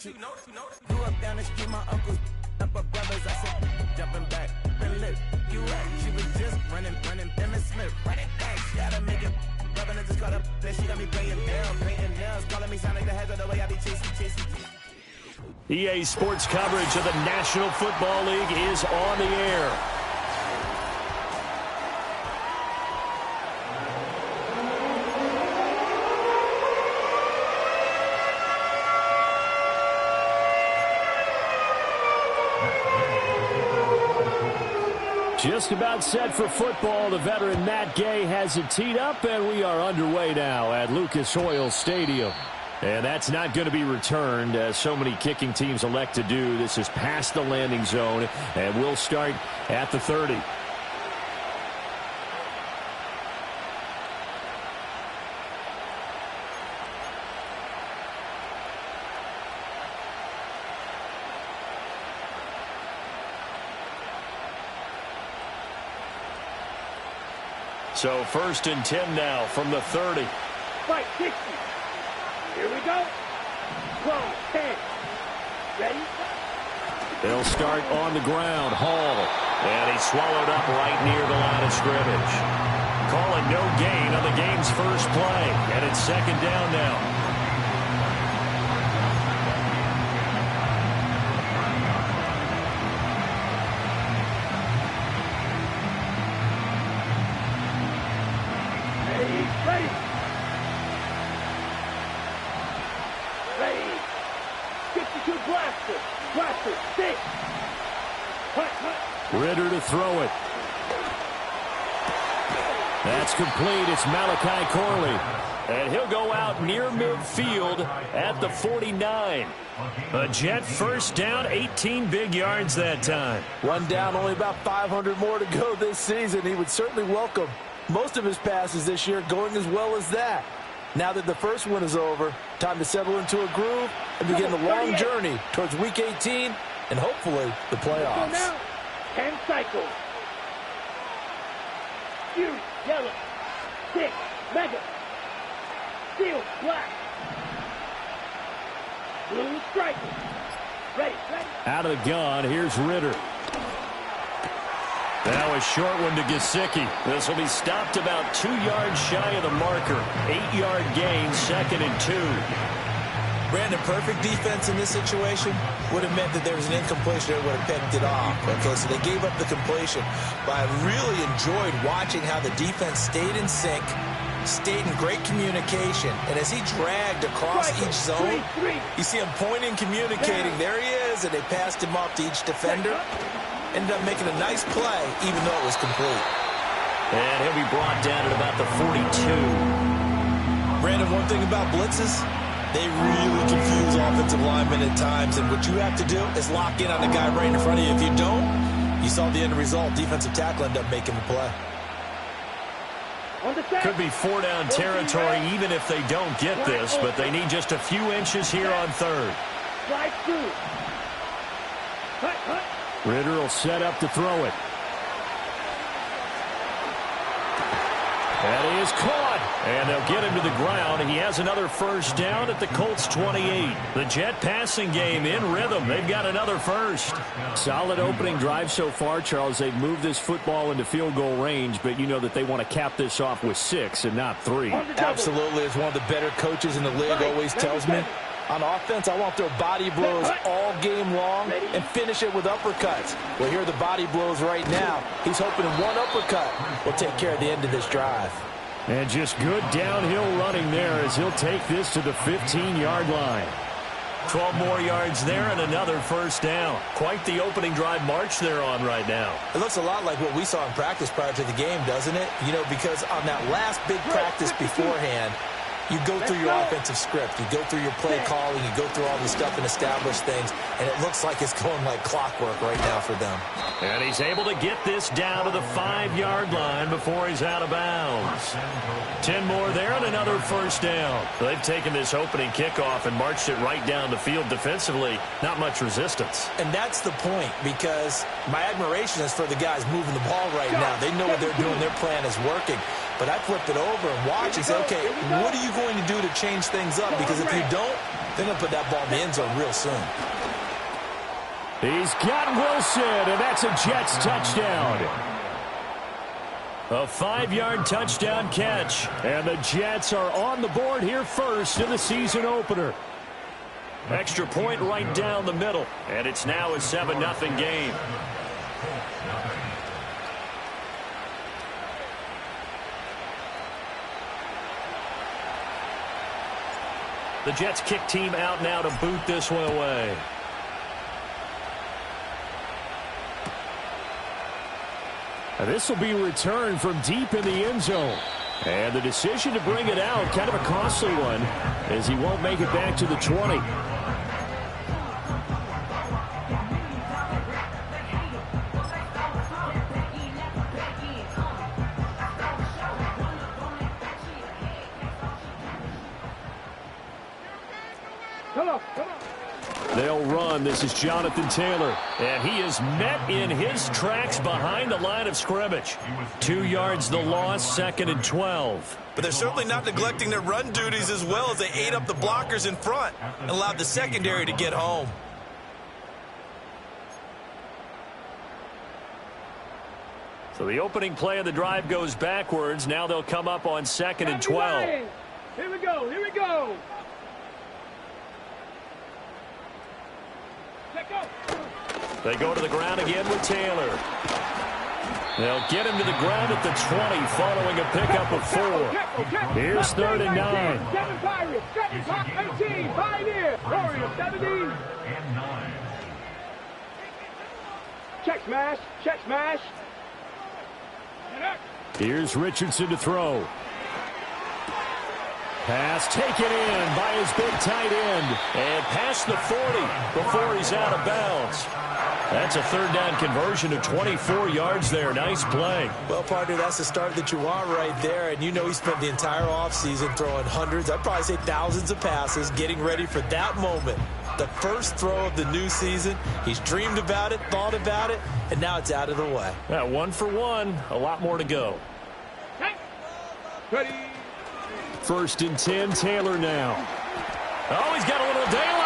Grew up down the street, my uncles up her brothers. I said, jumping back, and lit. You at? She was just running, Emmitt Smith, running back. She had to make it, rubbing it, just got up. Then she got me paying nails, calling me Sonic the Hedgehog the way I be chasing. EA Sports coverage of the National Football League is on the air. Just about set for football. The veteran Matt Gay has it teed up, and we are underway now at Lucas Oil Stadium. And that's not going to be returned, as so many kicking teams elect to do. This is past the landing zone, and we'll start at the 30. So 1st and 10 now from the 30. Right, 60. Here we go. 12, 10. Ready? They'll start on the ground. Hall. And he's swallowed up right near the line of scrimmage. Calling no gain on the game's first play. And it's 2nd down now. Ritter to throw it. That's complete. It's Malachi Corley. And he'll go out near midfield at the 49. A Jet first down, 18 big yards that time. One down, only about 500 more to go this season. He would certainly welcome most of his passes this year going as well as that. Now that the first one is over, time to settle into a groove and begin the long journey towards Week 18 and hopefully the playoffs. 10 cycles. Huge, yellow, 6, mega, steel, black, blue striker. Ready. Out of the gun, here's Ritter. Now a short one to Gesicki. This will be stopped about 2 yards shy of the marker. 8-yard gain, 2nd and 2. Brandon, perfect defense in this situation would have meant that there was an incompletion that would have picked it off. Okay, so they gave up the completion. But I really enjoyed watching how the defense stayed in sync, stayed in great communication. And as he dragged across each zone, you see him pointing, communicating. There he is, and they passed him off to each defender. Ended up making a nice play, even though it was complete. And he'll be brought down at about the 42. Brandon, one thing about blitzes, they really confuse offensive linemen at times, and what you have to do is lock in on the guy right in front of you. If you don't, you saw the end result. Defensive tackle ended up making the play. Could be 4-down territory even if they don't get this, but they need just a few inches here on 3rd. Ritter will set up to throw it. And he is caught. And they'll get him to the ground. He has another first down at the Colts 28. The Jet passing game in rhythm. They've got another first. Solid opening drive so far, Charles. They've moved this football into field goal range, but you know that they want to cap this off with 6 and not 3. Absolutely. As one of the better coaches in the league always tells me, on offense, I want their body blows all game long and finish it with uppercuts. Well, here are the body blows right now. He's hoping one uppercut will take care of the end of this drive. And just good downhill running there as he'll take this to the 15-yard line. 12 more yards there and another first down. Quite the opening drive march they're on right now. It looks a lot like what we saw in practice prior to the game, doesn't it? You know, because on that last big practice beforehand, you go through your offensive script. You go through your play calling. You go through all this stuff and establish things. And it looks like it's going like clockwork right now for them. And he's able to get this down to the 5-yard line before he's out of bounds. 10 more there and another first down. They've taken this opening kickoff and marched it right down the field defensively. Not much resistance. And that's the point, because my admiration is for the guys moving the ball right now. They know what they're doing. Their plan is working. But I flip it over and watch and say, okay, what are you going to do to change things up? Because if you don't, they're going to put that ball in the end zone real soon. He's got Wilson, and that's a Jets touchdown. A 5-yard touchdown catch. And the Jets are on the board here first in the season opener. Extra point right down the middle. And it's now a 7-0 game. The Jets kick team out now to boot this one away. And this will be returned from deep in the end zone. And the decision to bring it out, kind of a costly one, as he won't make it back to the 20. They'll run. This is Jonathan Taylor. And he is met in his tracks behind the line of scrimmage. 2 yards the loss, 2nd and 12. But they're certainly not neglecting their run duties as well as they ate up the blockers in front and allowed the secondary to get home. So the opening play of the drive goes backwards. Now they'll come up on 2nd and 12. Here we go. Here we go. They go to the ground again with Taylor. They'll get him to the ground at the 20 following a pickup of 4. Here's 3rd and 9. 7 Pirates, 18, Pioneer, Warriors, 17. Check smash, check smash. Here's Richardson to throw. Pass taken in by his big tight end. And past the 40 before he's out of bounds. That's a 3rd down conversion of 24 yards there. Nice play. Well, partner, that's the start that you want right there. And you know he spent the entire offseason throwing hundreds, I'd probably say thousands of passes, getting ready for that moment. The first throw of the new season. He's dreamed about it, thought about it, and now it's out of the way. 1 for 1. A lot more to go. Ready. 1st and 10, Taylor now. Oh, he's got a little daylight.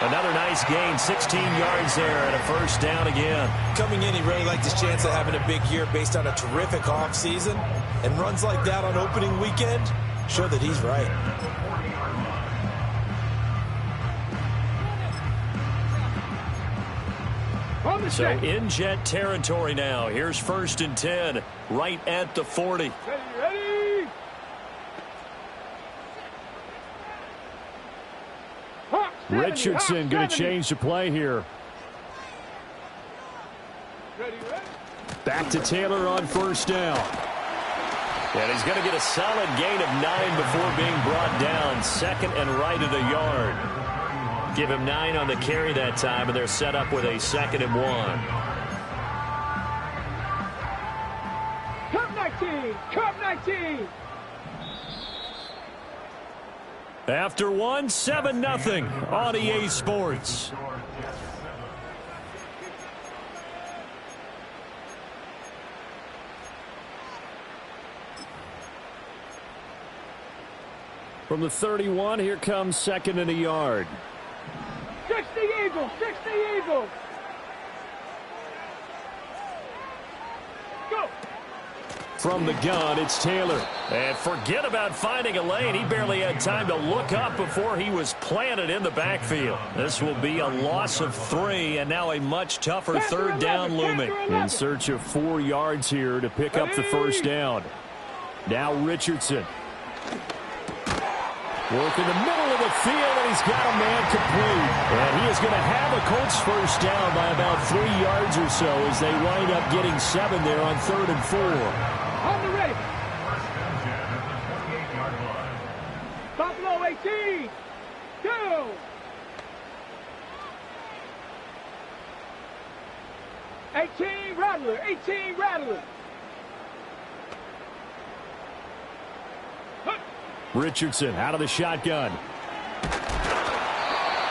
Another nice gain, 16 yards there, and a 1st down again. Coming in, he really liked his chance of having a big year based on a terrific offseason. And runs like that on opening weekend show that he's right. So in Jet territory now. Here's 1st and 10, right at the 40. Ready. Richardson going to change the play here. Back to Taylor on 1st down. And he's going to get a solid gain of 9 before being brought down. 2nd and right at a yard. Give him 9 on the carry that time, and they're set up with a 2nd and 1. Cup 19. Cup 19. After 1, 7-0 on EA Sports. From the 31, here comes 2nd and a yard. 60 Eagles, 60 Eagles. Go. From the gun, it's Taylor. And forget about finding a lane. He barely had time to look up before he was planted in the backfield. This will be a loss of 3, and now a much tougher 3rd down looming. In search of 4 yards here to pick up the 1st down. Now Richardson. Work in the middle of the field, and he's got a man complete. And he is going to have a Colts 1st down by about 3 yards or so as they wind up getting 7 there on 3rd and 4. On the ready. Buffalo 18. 2. Rattler. 18 Rattler. Richardson out of the shotgun.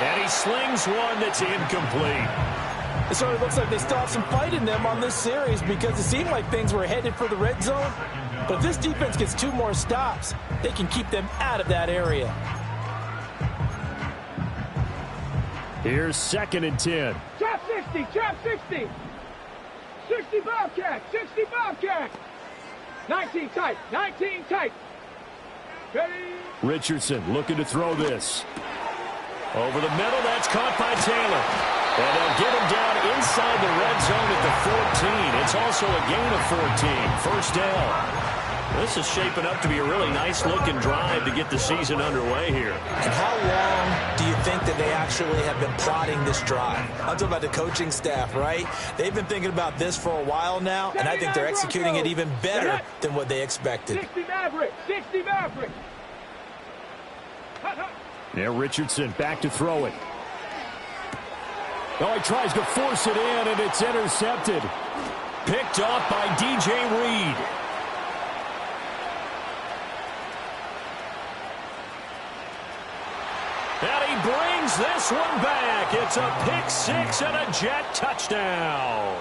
And he slings one that's incomplete. It certainly looks like they still have some fight in them on this series because it seemed like things were headed for the red zone. But if this defense gets 2 more stops, they can keep them out of that area. Here's 2nd and 10. Trap 60, trap 60. 60 Bobcat, 60 Bobcat. 19 tight, 19 tight. Ready? Richardson looking to throw this. Over the middle, that's caught by Taylor. And they'll get him down inside the red zone at the 14. It's also a gain of 14. First down. This is shaping up to be a really nice-looking drive to get the season underway here. And how long do you think that they actually have been plotting this drive? I'm talking about the coaching staff, right? They've been thinking about this for a while now, and I think they're executing it even better than what they expected. 60 Maverick, 60 Maverick. Now Richardson back to throw it. Oh, he tries to force it in, and it's intercepted. Picked off by DJ Reed. And he brings this one back. It's a pick 6 and a Jet touchdown.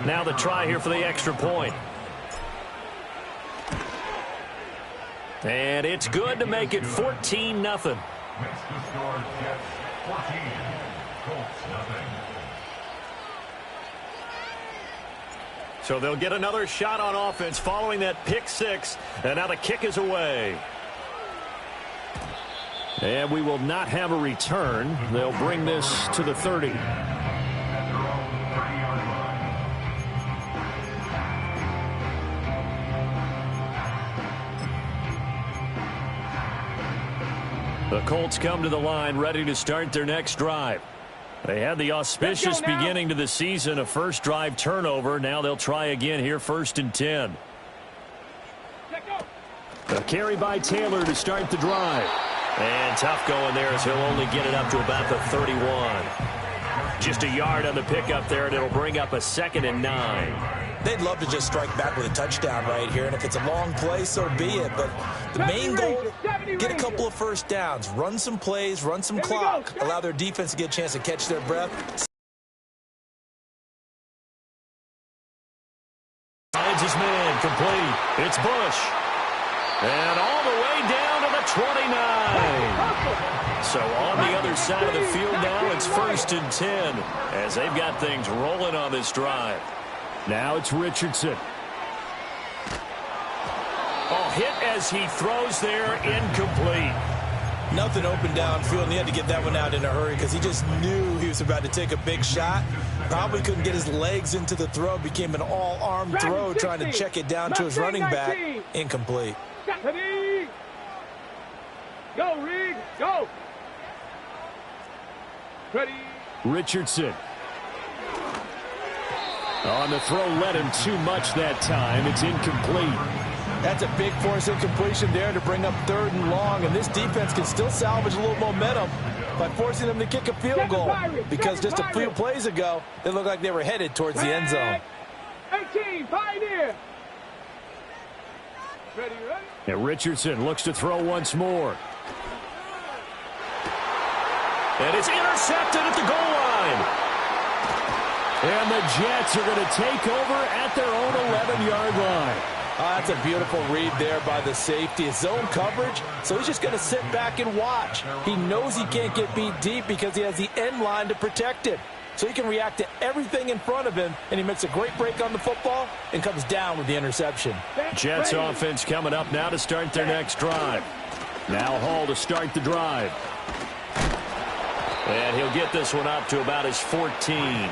Now the try here for the extra point. And it's good to make it 14-0. Makes the score Jets 14, Colts nothing. So they'll get another shot on offense following that pick 6. And now the kick is away. And we will not have a return. They'll bring this to the 30. The Colts come to the line ready to start their next drive. They had the auspicious beginning to the season, a first drive turnover. Now they'll try again here, 1st and 10. A carry by Taylor to start the drive. And tough going there as he'll only get it up to about the 31. Just a yard on the pickup there, and it'll bring up a 2nd and 9. They'd love to just strike back with a touchdown right here, and if it's a long play, so be it. But the main goal, get a couple of first downs, run some plays, run some clock, allow their defense to get a chance to catch their breath. Finds his man, complete. It's Bush. And all the way down to the 29. So on the other side of the field now, it's 1st and 10 as they've got things rolling on this drive. Now it's Richardson. Oh, hit as he throws there, incomplete. Nothing open downfield, and he had to get that one out in a hurry because he just knew he was about to take a big shot. Probably couldn't get his legs into the throw. Became an all-arm throw trying to check it down to his running back. Incomplete. Go, Reed, go. Ready. Richardson. On the throw, led him too much that time. It's incomplete. That's a big force incompletion there to bring up 3rd and long, and this defense can still salvage a little momentum by forcing them to kick a field goal because just a few plays ago, they looked like they were headed towards the end zone. 18, Pioneer. Ready, ready. And Richardson looks to throw once more. And it's intercepted at the goal line. And the Jets are going to take over at their own 11-yard line. That's a beautiful read there by the safety. It's zone coverage, so he's just going to sit back and watch. He knows he can't get beat deep because he has the end line to protect him. So he can react to everything in front of him, and he makes a great break on the football and comes down with the interception. Jets offense coming up now to start their next drive. Now Hall to start the drive. And he'll get this one up to about his 14.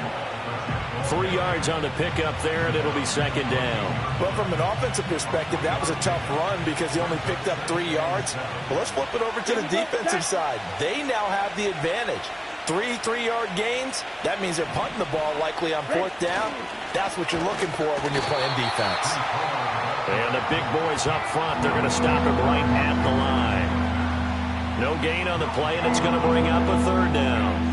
3 yards on the pickup there, and it'll be 2nd down. Well, from an offensive perspective, that was a tough run because he only picked up 3 yards. Well, let's flip it over to the defensive side. They now have the advantage. 3 3-yard gains, that means they're punting the ball likely on 4th down. That's what you're looking for when you're playing defense. And the big boys up front, they're going to stop him right at the line. No gain on the play, and it's going to bring up a 3rd down.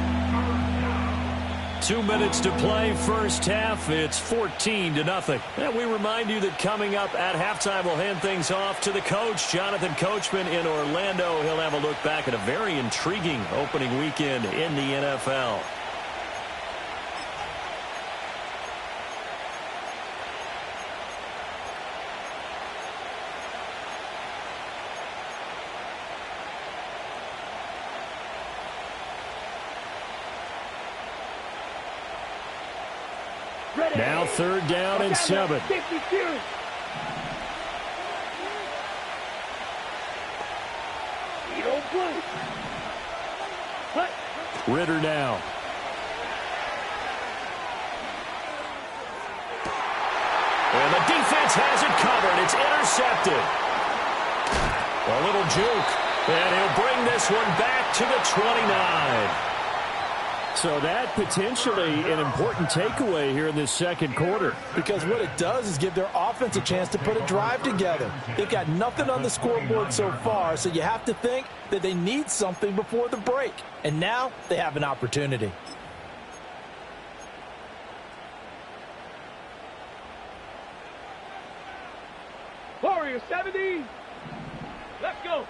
2 minutes to play, first half. It's 14-0. And we remind you that coming up at halftime, we'll hand things off to the coach, Jonathan Coachman in Orlando. He'll have a look back at a very intriguing opening weekend in the NFL. Now 3rd down and 7. Ritter now. And the defense has it covered. It's intercepted. A little juke. And he'll bring this one back to the 29. So that potentially an important takeaway here in this second quarter. Because what it does is give their offense a chance to put a drive together. They've got nothing on the scoreboard so far, so you have to think that they need something before the break. And now they have an opportunity. Warrior 70. Let's go.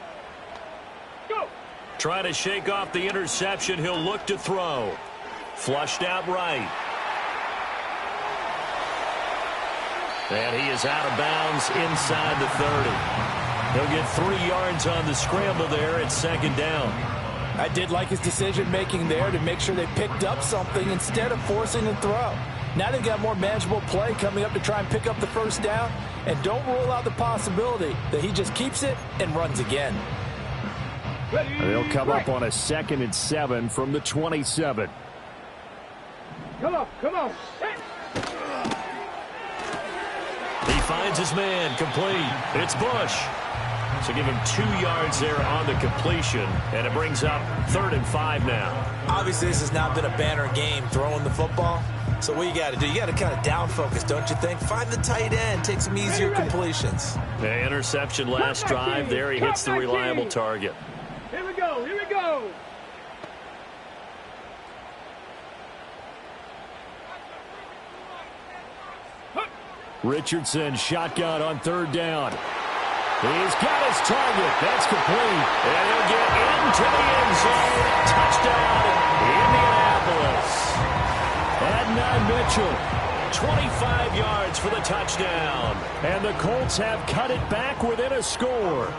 Go. Trying to shake off the interception. He'll look to throw. Flushed out right. And he is out of bounds inside the 30. He'll get 3 yards on the scramble there at 2nd down. I did like his decision-making there to make sure they picked up something instead of forcing a throw. Now they've got more manageable play coming up to try and pick up the 1st down. And don't rule out the possibility that he just keeps it and runs again. They'll come up on a 2nd and 7 from the 27. Come on, come on. He finds his man, complete. It's Bush. So give him 2 yards there on the completion, and it brings up 3rd and 5 now. Obviously, this has not been a banner game throwing the football. So what you got to do, you got to kind of down focus, don't you think? Find the tight end, take some easier completions. The interception last drive there. He hits the reliable target. Here we go, here we go. Richardson shotgun on 3rd down. He's got his target. That's complete. And he'll get into the end zone. Touchdown, Indianapolis. Adnan Mitchell, 25 yards for the touchdown. And the Colts have cut it back within a score.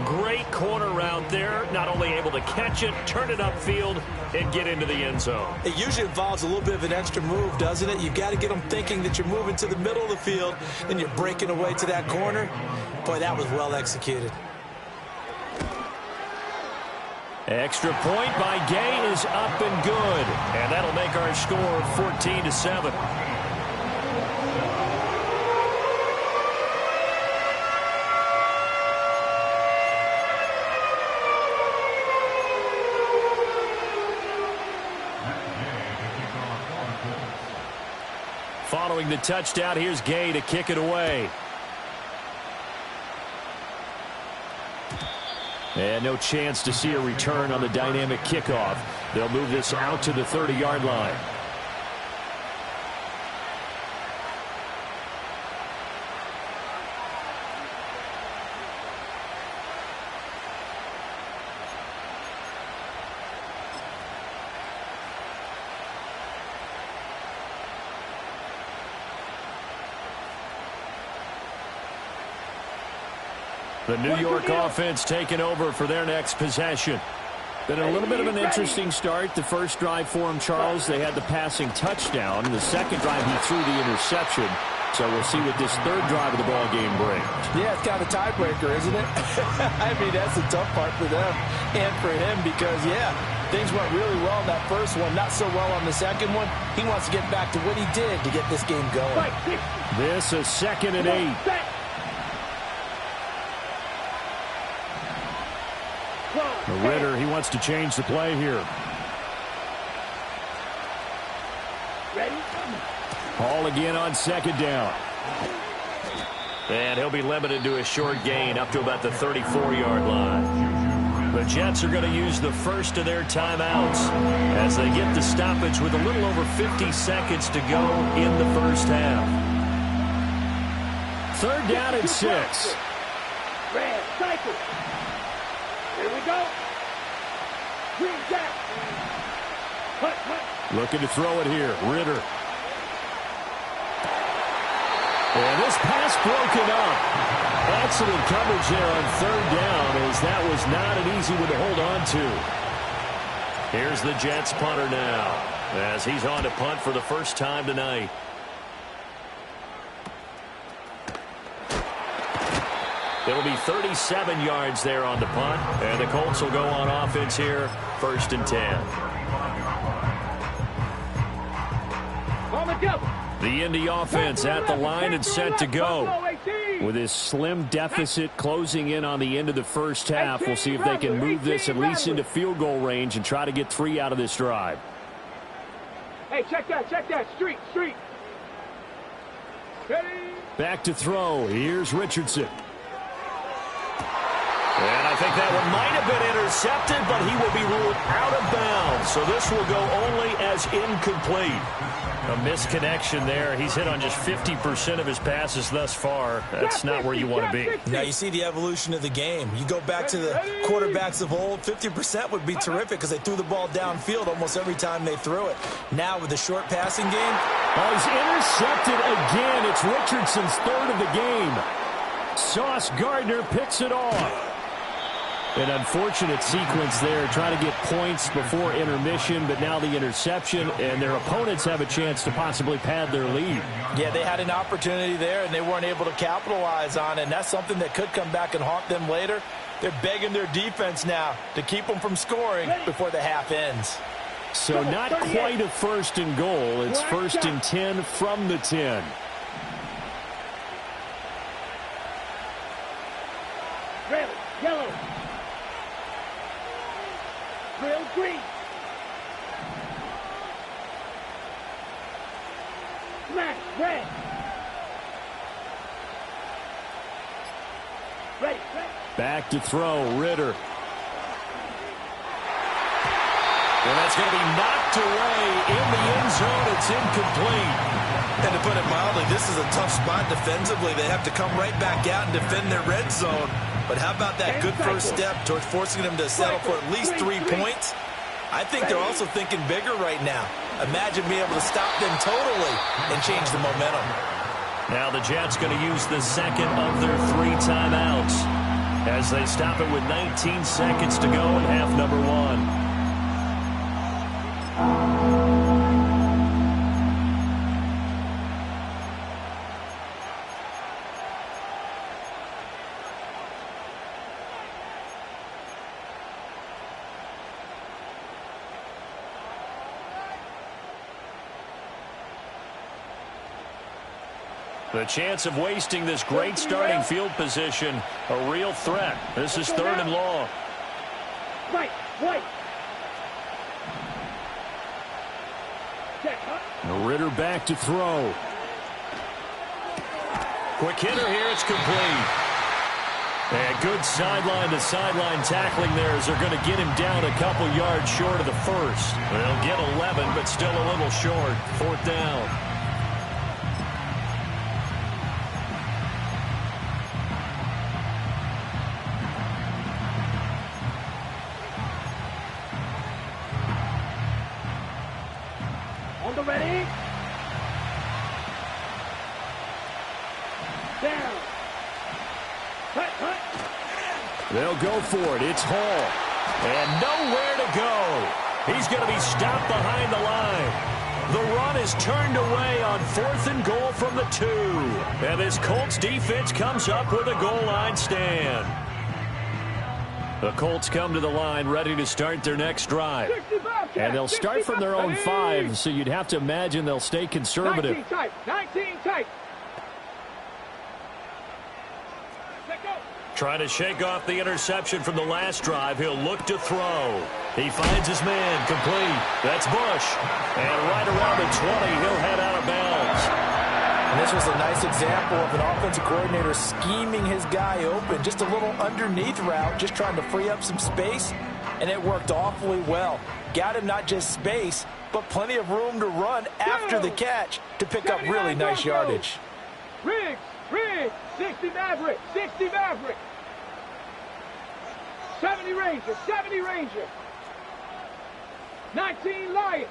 Great corner route there. Not only able to catch it, turn it upfield, and get into the end zone. It usually involves a little bit of an extra move, doesn't it? You've got to get them thinking that you're moving to the middle of the field and you're breaking away to that corner. Boy, that was well executed. Extra point by Gay is up and good. And that'll make our score 14-7. Following the touchdown, here's Gay to kick it away. And no chance to see a return on the dynamic kickoff. They'll move this out to the 30-yard line. The New York offense taking over for their next possession. Been a little bit of an interesting start. The first drive for him, Charles, they had the passing touchdown. The second drive, he threw the interception. So we'll see what this 3rd drive of the ball game brings. Yeah, it's kind of a tiebreaker, isn't it? I mean, that's the tough part for them and for him because, yeah, things went really well in that first one, not so well on the second one. He wants to get back to what he did to get this game going. This is 2nd and 8. Ritter, he wants to change the play here. Ready? Hall again on 2nd down. And he'll be limited to a short gain up to about the 34-yard line. The Jets are going to use the first of their timeouts as they get the stoppage with a little over 50 seconds to go in the first half. 3rd down and 6. Red cycle. Here we go. Green jack. Looking to throw it here. Ritter. And this pass broken up. Excellent coverage there on 3rd down as that was not an easy one to hold on to. Here's the Jets punter now, as he's on to punt for the first time tonight. It'll be 37 yards there on the punt, and the Colts will go on offense here, 1st and 10. The Indy offense at the line and set to go. With his slim deficit closing in on the end of the first half, we'll see if they can move this at least into field goal range and try to get 3 out of this drive. Hey, check that. Street. Ready? Back to throw. Here's Richardson. And I think that one might have been intercepted, but he will be ruled out of bounds. So this will go only as incomplete. A misconnection there. He's hit on just 50% of his passes thus far. That's not where you want to be. Now you see the evolution of the game. You go back to the quarterbacks of old, 50% would be terrific because they threw the ball downfield almost every time they threw it. Now with the short passing game. Oh, he's intercepted again. It's Richardson's 3rd of the game. Sauce Gardner picks it off. An unfortunate sequence there, trying to get points before intermission, but now the interception, and their opponents have a chance to possibly pad their lead. Yeah, they had an opportunity there, and they weren't able to capitalize on it, and that's something that could come back and haunt them later. They're begging their defense now to keep them from scoring before the half ends. So not quite a 1st and goal. It's 1st and 10 from the 10. Red, yellow. Real green. Smash, red. Ready. Back to throw, Ritter. And that's going to be knocked away in the end zone. It's incomplete. And to put it mildly, this is a tough spot defensively. They have to come right back out and defend their red zone. But how about that good first step towards forcing them to settle for at least 3 points? I think they're also thinking bigger right now. Imagine being able to stop them totally and change the momentum. Now the Jets going to use the second of their 3 timeouts as they stop it with 19 seconds to go in half number 1. The chance of wasting this great starting field position, a real threat. This is 3rd and long. Right. Ritter back to throw. Quick hitter here, it's complete. And good sideline-to-sideline tackling there as they're going to get him down a couple yards short of the first. They'll get 11, but still a little short. 4th down. Ready? Down. Hut. They'll go for it. It's Hall. And nowhere to go. He's going to be stopped behind the line. The run is turned away on 4th and goal from the 2. And this Colts defense comes up with a goal line stand. The Colts come to the line ready to start their next drive. And they'll start from their own 5, so you'd have to imagine they'll stay conservative. 19 tight. Trying to shake off the interception from the last drive. He'll look to throw. He finds his man, complete. That's Bush. And right around the 20, he'll head out of bounds. And this was a nice example of an offensive coordinator scheming his guy open. Just a little underneath route, just trying to free up some space, and it worked awfully well. Got him not just space, but plenty of room to run after the catch to pick up really nice yardage. Riggs, 60 Maverick. 70 Ranger. 19 Lion.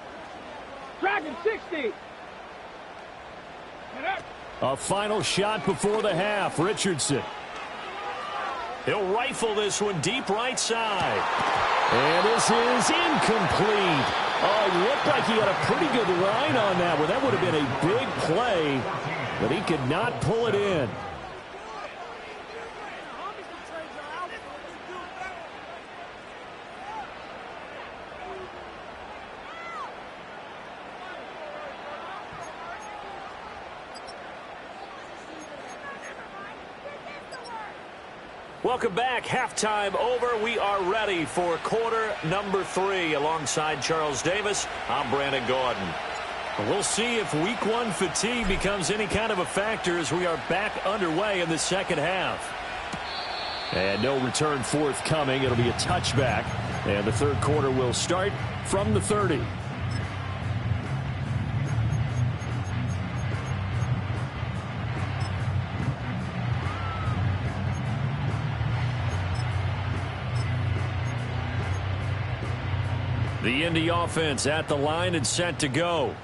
Dragon 60. A final shot before the half. Richardson. He'll rifle this one deep right side. And this is incomplete. Oh, it looked like he had a pretty good line on that one. That would have been a big play, but he could not pull it in. Welcome back. Halftime over. We are ready for quarter number 3. Alongside Charles Davis, I'm Brandon Gordon. We'll see if week 1 fatigue becomes any kind of a factor as we are back underway in the second half. And no return forthcoming. It'll be a touchback. And the third quarter will start from the 30. The Indy offense at the line and set to go.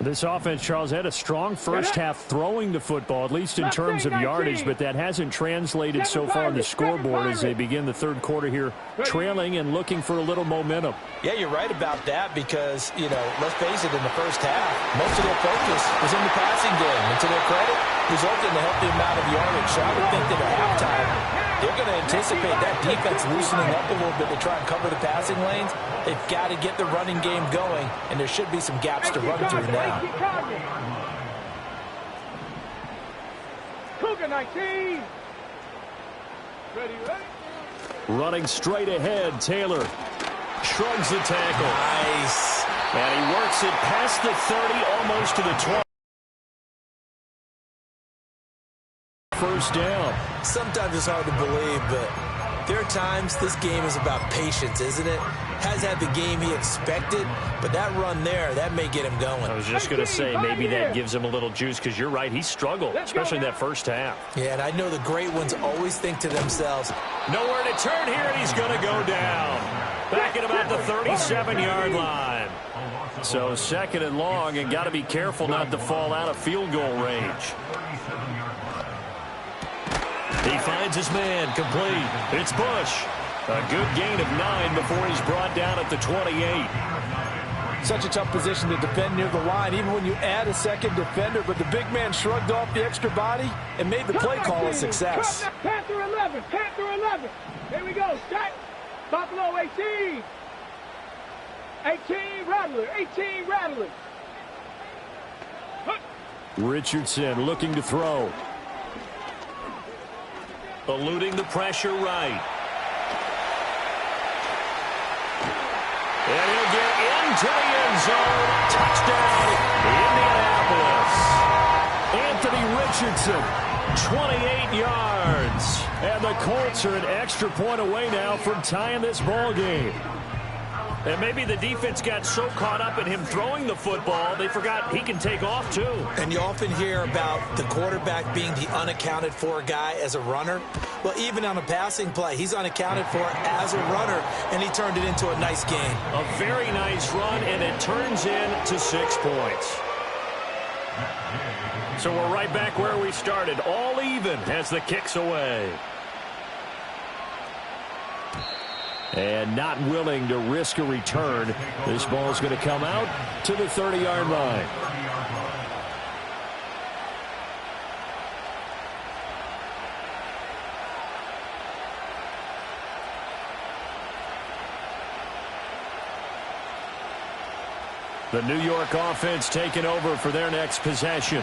This offense, Charles, had a strong first half throwing the football, at least in terms of yardage, but that hasn't translated so far on the scoreboard as they begin the third quarter here, trailing and looking for a little momentum. Yeah, you're right about that because, let's face it, in the first half, most of their focus was in the passing game. And to their credit, resulted in a healthy amount of yardage. So I would think that at halftime, they're going to anticipate that defense loosening up a little bit to try and cover the passing lanes. They've got to get the running game going, and there should be some gaps to run through now. Cougar 19. Ready. Running straight ahead, Taylor shrugs the tackle. Nice. And he works it past the 30, almost to the 20. First down. Sometimes it's hard to believe, but there are times this game is about patience, isn't it? Has had the game he expected, but that run there, that may get him going. I was just going to say, maybe that gives him a little juice because you're right, he struggled, especially in that first half. Yeah, and I know the great ones always think to themselves, nowhere to turn here, and he's going to go down. Back at about the 37-yard line. So second and long, and got to be careful not to fall out of field goal range. He finds his man, complete. It's Bush. A good gain of 9 before he's brought down at the 28. Such a tough position to defend near the line, even when you add a second defender, but the big man shrugged off the extra body and made the play call a success. Panther 11, Panther 11. Here we go, set. Buffalo 18. 18 Rattler, 18 Rattler. Richardson looking to throw. Eluding the pressure right. And he'll get into the end zone. Touchdown, Indianapolis. Anthony Richardson, 28 yards. And the Colts are an extra point away now from tying this ball game. And maybe the defense got so caught up in him throwing the football, they forgot he can take off too. And you often hear about the quarterback being the unaccounted for guy as a runner. Well, even on a passing play, he's unaccounted for as a runner, and he turned it into a nice game. A very nice run, and it turns into 6 points. So we're right back where we started, all even as the kick's away. And not willing to risk a return. This ball's going to come out to the 30-yard line. The New York offense taking over for their next possession.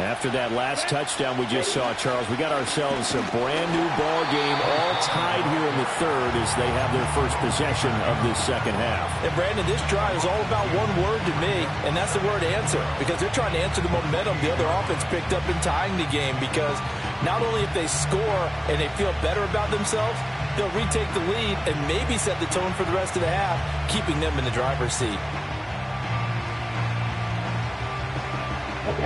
After that last touchdown we just saw, Charles, we got ourselves a brand-new ball game, all tied here in the third as they have their first possession of this second half. And, Brandon, this drive is all about one word to me, and that's the word answer, because they're trying to answer the momentum the other offense picked up in tying the game, because not only if they score and they feel better about themselves, they'll retake the lead and maybe set the tone for the rest of the half, keeping them in the driver's seat.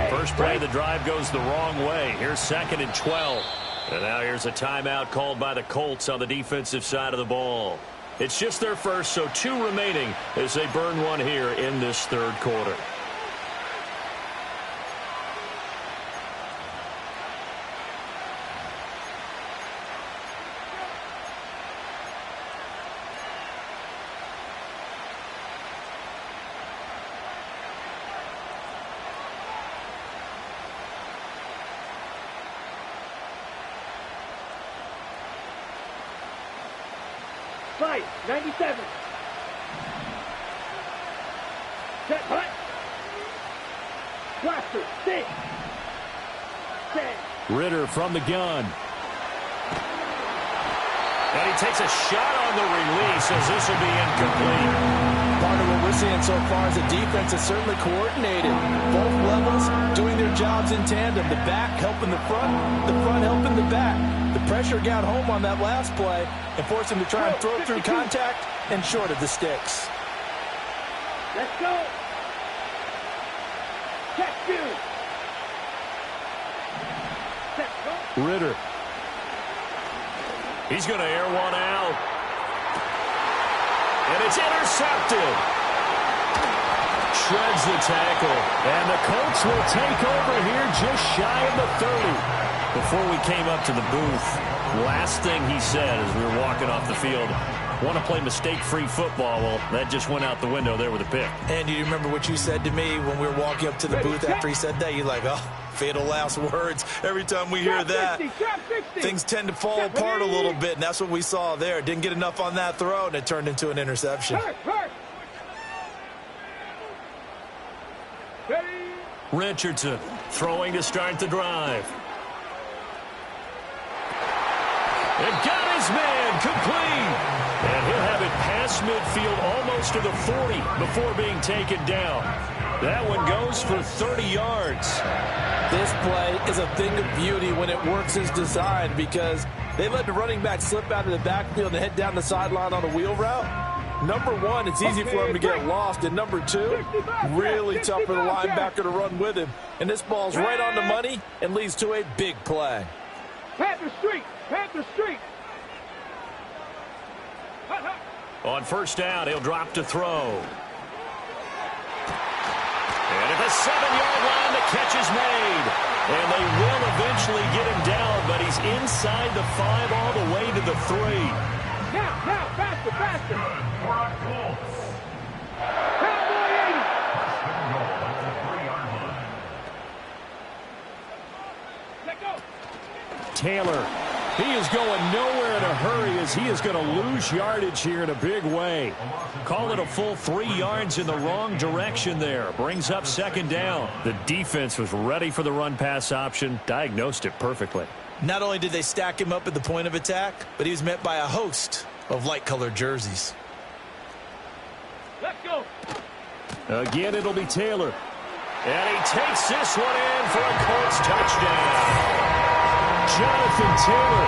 First play of the drive goes the wrong way. Here's 2nd and 12. And now here's a timeout called by the Colts on the defensive side of the ball. It's just their first, so 2 remaining as they burn one here in this third quarter. light. 97. Set, hut. Blaster. 6. 10. Ritter from the gun. And he takes a shot on the release as this will be incomplete. Part of what we're seeing so far is the defense is certainly coordinated. Both levels doing their jobs in tandem. The back helping the front helping the back. The pressure got home on that last play and forced him to try and throw through contact and short of the sticks. Let's go. Check 2. Set, go. Ritter. He's going to air one out. And it's intercepted. Shreds the tackle. And the Colts will take over here just shy of the 30. Before we came up to the booth, last thing he said as we were walking off the field, want to play mistake-free football. Well, that just went out the window there with a pick. And you remember what you said to me when we were walking up to the booth after he said that? You're like, oh, fatal last words. Every time we hear that, things tend to fall apart a little bit, and that's what we saw there. Didn't get enough on that throw, and it turned into an interception. Richardson throwing to start the drive. And got his man complete. And he'll have it past midfield almost to the 40 before being taken down. That one goes for 30 yards. This play is a thing of beauty when it works as designed because they let the running back slip out of the backfield and head down the sideline on a wheel route. Number one, it's easy for him to get lost. And number two, really tough for the linebacker to run with him. And this ball's right on the money and leads to a big play. Panther Street. Panther Street. On first down, he'll drop to throw. And at the 7-yard line, the catch is made. And they will eventually get him down, but he's inside the 5 all the way to the 3. Now, faster, faster. Cowboy 80. Let go. Taylor. He is going nowhere in a hurry as he is going to lose yardage here in a big way. Call it a full 3 yards in the wrong direction there. Brings up second down. The defense was ready for the run-pass option, diagnosed it perfectly. Not only did they stack him up at the point of attack, but he was met by a host of light-colored jerseys. Let's go. Again, it'll be Taylor. And he takes this one in for a Colts touchdown. Jonathan Taylor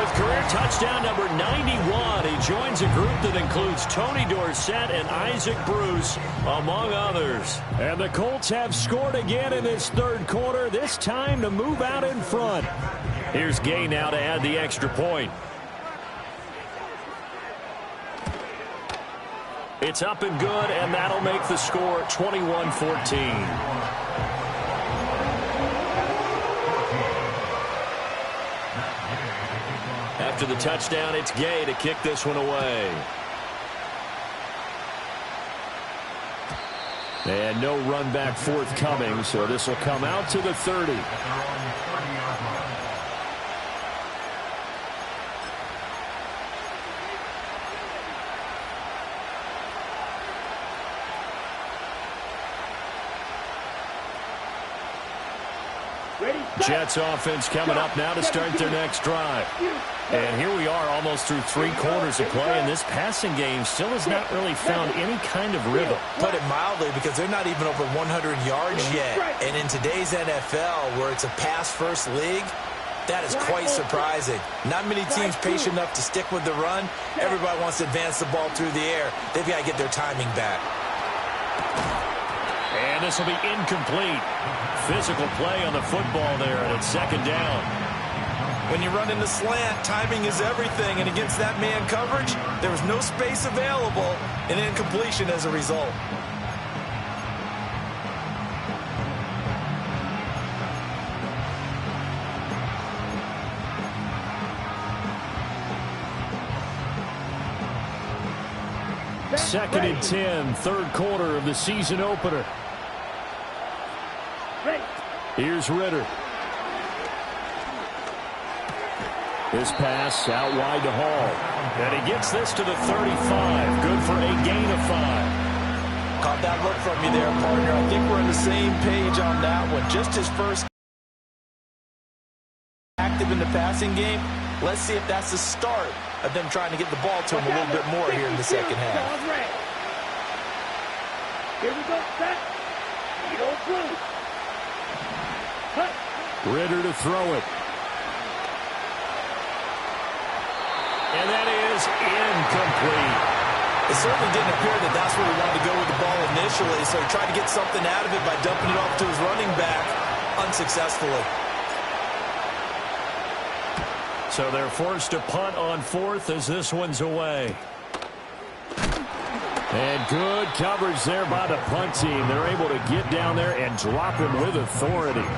with career touchdown number 91. He joins a group that includes Tony Dorsett and Isaac Bruce, among others. And the Colts have scored again in this third quarter, this time to move out in front. Here's Gay now to add the extra point. It's up and good, and that'll make the score 21-14. After the touchdown, it's Gay to kick this one away. And no run back forthcoming, so this will come out to the 30. Jets offense coming up now to start their next drive. And here we are almost through 3 quarters of play, and this passing game still has not really found any kind of rhythm. Put it mildly, because they're not even over 100 yards yet. And in today's NFL, where it's a pass-first league, that is quite surprising. Not many teams patient enough to stick with the run. Everybody wants to advance the ball through the air. They've got to get their timing back. And this will be incomplete. Physical play on the football there, and it's second down. When you run in the slant, timing is everything, and against that man coverage, there was no space available, and incompletion as a result. Second and 10, third quarter of the season opener. Here's Ritter. This pass out wide to Hall. And he gets this to the 35. Good for a gain of 5. Caught that look from you there, partner. I think we're on the same page on that one. Just his first active in the passing game. Let's see if that's the start of them trying to get the ball to him a little bit more here in the second half. Here we go, set. You don't through. Ritter to throw it. And that is incomplete. It certainly didn't appear that that's where he wanted to go with the ball initially, so he tried to get something out of it by dumping it off to his running back unsuccessfully. So they're forced to punt on 4th as this one's away. And good coverage there by the punt team. They're able to get down there and drop him with authority.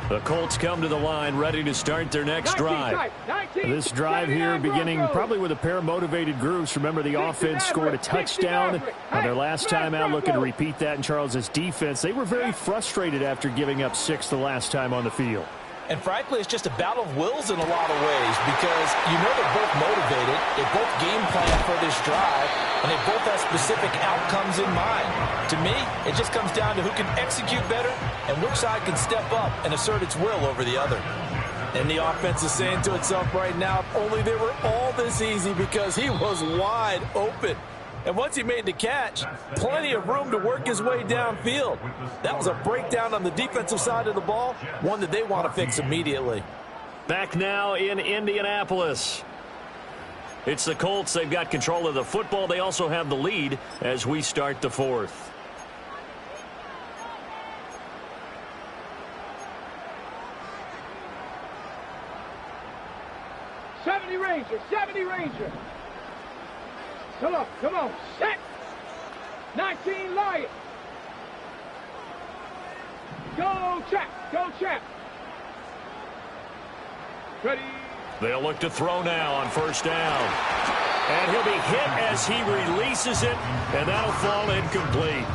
The Colts come to the line, ready to start their next drive. This drive here beginning probably with a pair of motivated groups. Remember, the offense scored a touchdown on their last time out, looking to repeat that in Charles's defense. They were very frustrated after giving up 6 the last time on the field. And frankly, it's just a battle of wills in a lot of ways because you know they're both motivated, they both game plan for this drive, and they both have specific outcomes in mind. To me, it just comes down to who can execute better and which side can step up and assert its will over the other. And the offense is saying to itself right now, if only they were all this easy because he was wide open. And once he made the catch, plenty of room to work his way downfield. That was a breakdown on the defensive side of the ball, one that they want to fix immediately. Back now in Indianapolis. It's the Colts. They've got control of the football. They also have the lead as we start the 4th. '70 Ranger. Come on, set. 19 Lion. Go Chap. Ready. They'll look to throw now on 1st down. And he'll be hit as he releases it, and that'll fall incomplete.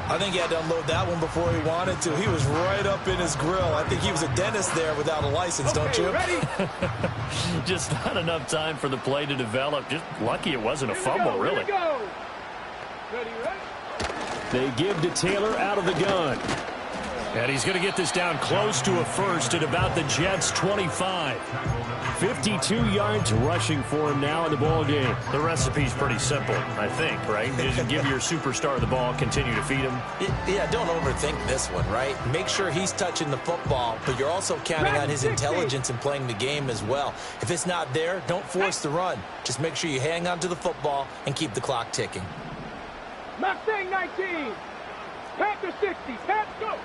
I think he had to unload that one before he wanted to. He was right up in his grill. I think he was a dentist there without a license, don't you? Ready? Just not enough time for the play to develop. Just lucky it wasn't a fumble, really. Ready. They give to Taylor out of the gun. And he's going to get this down close to a 1st at about the Jets' 25. 52 yards rushing for him now in the ball game. The recipe's pretty simple, I think, right? Just give your superstar the ball, continue to feed him. Yeah, don't overthink this one, right? Make sure he's touching the football, but you're also counting on his intelligence in playing the game as well. If it's not there, don't force the run. Just make sure you hang on to the football and keep the clock ticking. Mustang 19. Panther 60. Panther, go.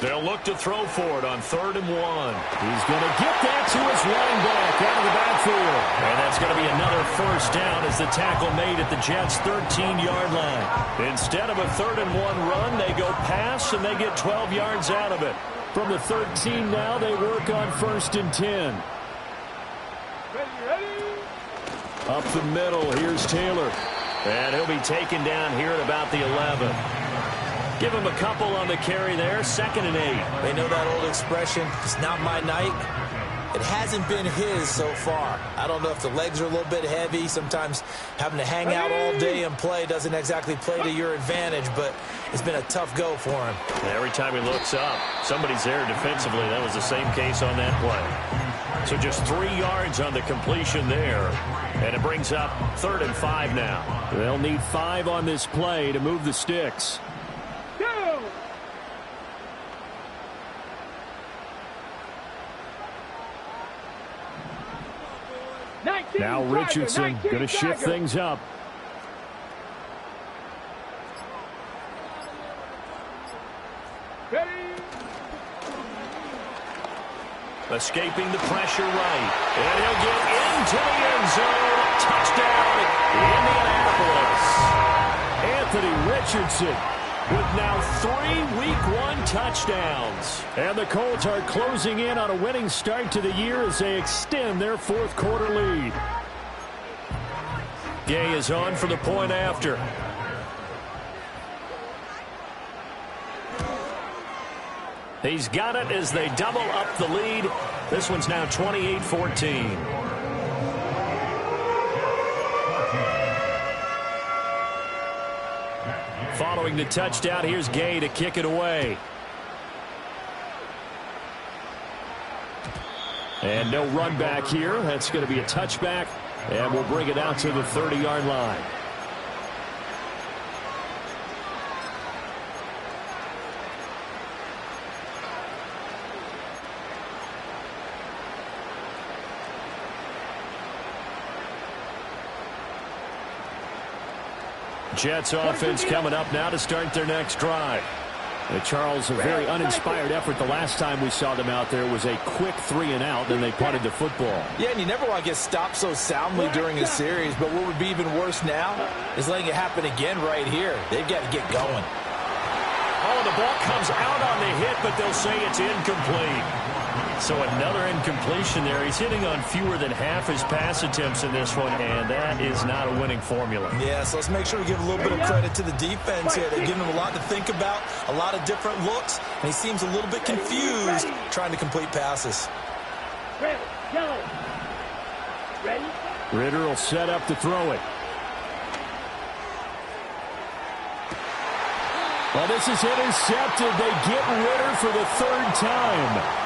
They'll look to throw for it on 3rd and 1. He's going to get that to his running back out of the backfield. And that's going to be another 1st down as the tackle made at the Jets' 13-yard line. Instead of a 3rd and 1 run, they go pass, and they get 12 yards out of it. From the 13 now, they work on 1st and 10. Ready. Up the middle, here's Taylor. And he'll be taken down here at about the 11. Give him a couple on the carry there. 2nd and 8. They know that old expression, it's not my night. It hasn't been his so far. I don't know if the legs are a little bit heavy. Sometimes having to hang out all day and play doesn't exactly play to your advantage, but it's been a tough go for him. Every time he looks up, somebody's there defensively. That was the same case on that play. So just 3 yards on the completion there. And it brings up 3rd and 5 now. They'll need 5 on this play to move the sticks. Now Richardson going to shift things up. Ready. Escaping the pressure right. And he'll get into the end zone. Touchdown, Indianapolis. Anthony Richardson with now 3 Week 1 touchdowns. And the Colts are closing in on a winning start to the year as they extend their 4th quarter lead. Gay is on for the point after. He's got it as they double up the lead. This one's now 28-14. Following the touchdown, here's Gay to kick it away. And no run back here. That's going to be a touchback. And we'll bring it out to the 30-yard line. Jets offense coming up now to start their next drive. Charles, a very uninspired effort. The last time we saw them out there was a quick 3-and-out, then they punted the football. Yeah, and you never want to get stopped so soundly during a series, but what would be even worse now is letting it happen again right here. They've got to get going. Oh, the ball comes out on the hit, but they'll say it's incomplete. So another incompletion there. He's hitting on fewer than half his pass attempts in this one, and that is not a winning formula. Yeah, so let's make sure we give a little bit of credit to the defense here. They've given him a lot to think about, a lot of different looks, and he seems a little bit confused trying to complete passes. Ready? Ritter will set up to throw it. Well, this is intercepted. They get Ritter for the third time.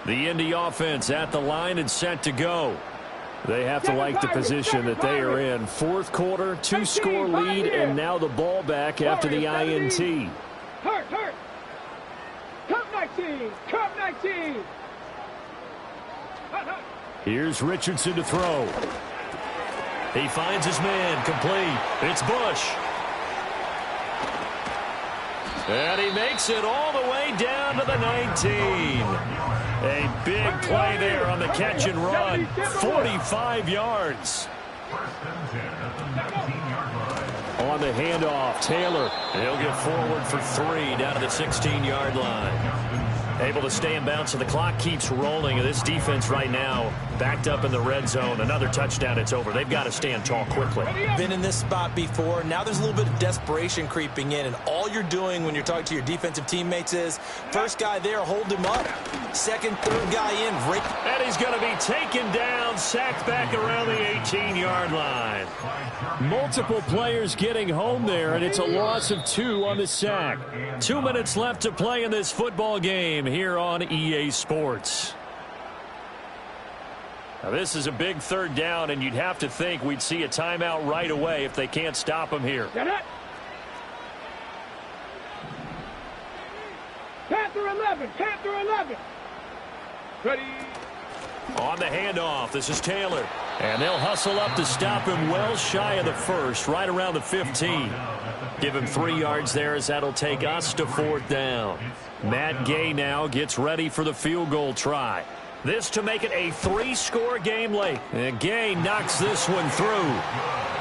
The Indy offense at the line and set to go. They have to like the position that they are in. Fourth quarter, 2-score lead, and now the ball back after the INT. Hurt. Cup 19. Cup 19. Here's Richardson to throw. He finds his man, complete. It's Bush. And he makes it all the way down to the 19. A big play there on the catch and run. 45 yards. On the handoff, Taylor. He'll get forward for 3 down to the 16-yard line. Able to stay in bounds, so the clock keeps rolling. And this defense right now backed up in the red zone. Another touchdown, it's over. They've got to stand tall quickly. Been in this spot before. Now there's a little bit of desperation creeping in. And all you're doing when you're talking to your defensive teammates is, first guy there, hold him up. Second, third guy in. And he's going to be taken down, sacked back around the 18-yard line. Multiple players getting home there, and it's a loss of 2 on the sack. 2 minutes left to play in this football game here on EA Sports. Now, this is a big third down, and you'd have to think we'd see a timeout right away if they can't stop him here. Panther 11. Panther 11. Ready. On the handoff, this is Taylor. And they'll hustle up to stop him well shy of the first, right around the 15. Give him 3 yards there as that'll take us to 4th down. Matt Gay now gets ready for the field goal try. This to make it a 3-score game late. And Gay knocks this one through.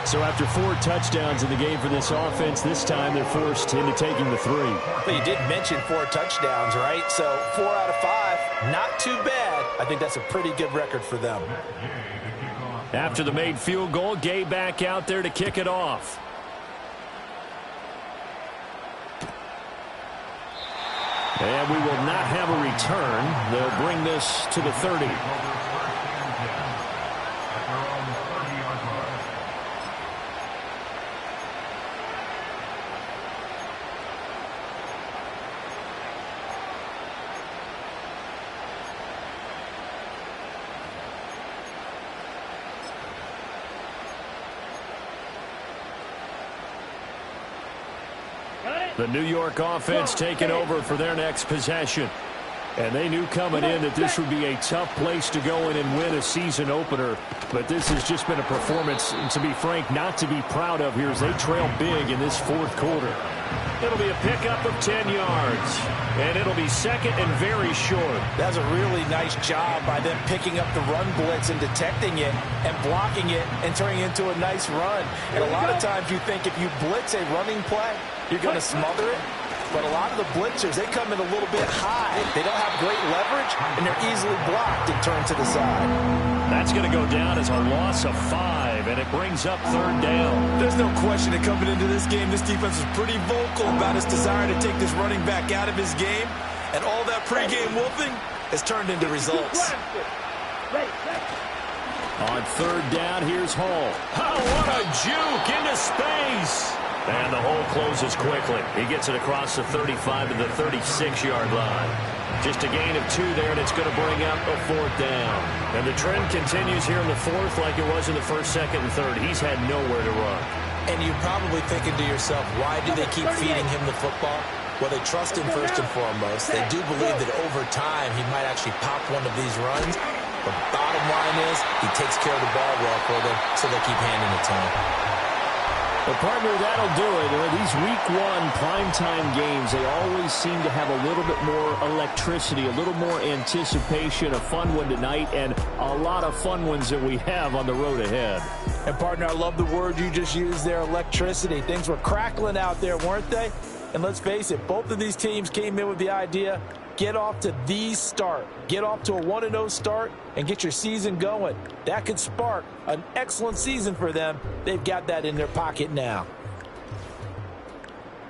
So after 4 touchdowns in the game for this offense, this time they're forced into taking the 3. But you did mention 4 touchdowns, right? So 4 out of 5, not too bad. I think that's a pretty good record for them. After the made field goal, Gay back out there to kick it off. And we will not have a return. They'll bring this to the 30. The New York offense taking over for their next possession. And they knew coming in that this would be a tough place to go in and win a season opener. But this has just been a performance, to be frank, not to be proud of here as they trail big in this fourth quarter. It'll be a pickup of 10 yards. And it'll be second and very short. That's a really nice job by them picking up the run blitz and detecting it and blocking it and turning it into a nice run. And a lot of times you think if you blitz a running play, you're going to smother it. But a lot of the blitzers, they come in a little bit high. They don't have great leverage, and they're easily blocked and turned to the side. That's going to go down as a loss of 5, and it brings up third down. There's no question that coming into this game, this defense was pretty vocal about its desire to take this running back out of his game, and all that pregame wolfing has turned into results. On third down, here's Hall. Oh, what a juke into space. And the hole closes quickly. He gets it across the 35 to the 36-yard line. Just a gain of 2 there, and it's going to bring up a fourth down. And the trend continues here in the fourth like it was in the first, second, and third. He's had nowhere to run. And you're probably thinking to yourself, why do they keep feeding him the football? Well, they trust him first and foremost. They do believe that over time he might actually pop one of these runs. But bottom line is he takes care of the ball well for them, so they keep handing it to him. Well, partner, that'll do it. These Week 1 primetime games, they always seem to have a little bit more electricity, a little more anticipation. A fun one tonight, and a lot of fun ones that we have on the road ahead. And, partner, I love the word you just used there, electricity. Things were crackling out there, weren't they? And let's face it, both of these teams came in with the idea, get off to the start. Get off to a 1-0 start and get your season going. That could spark an excellent season for them. They've got that in their pocket now.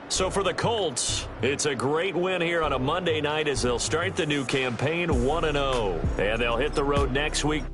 So for the Colts, it's a great win here on a Monday night as they'll start the new campaign 1-0. And they'll hit the road next week.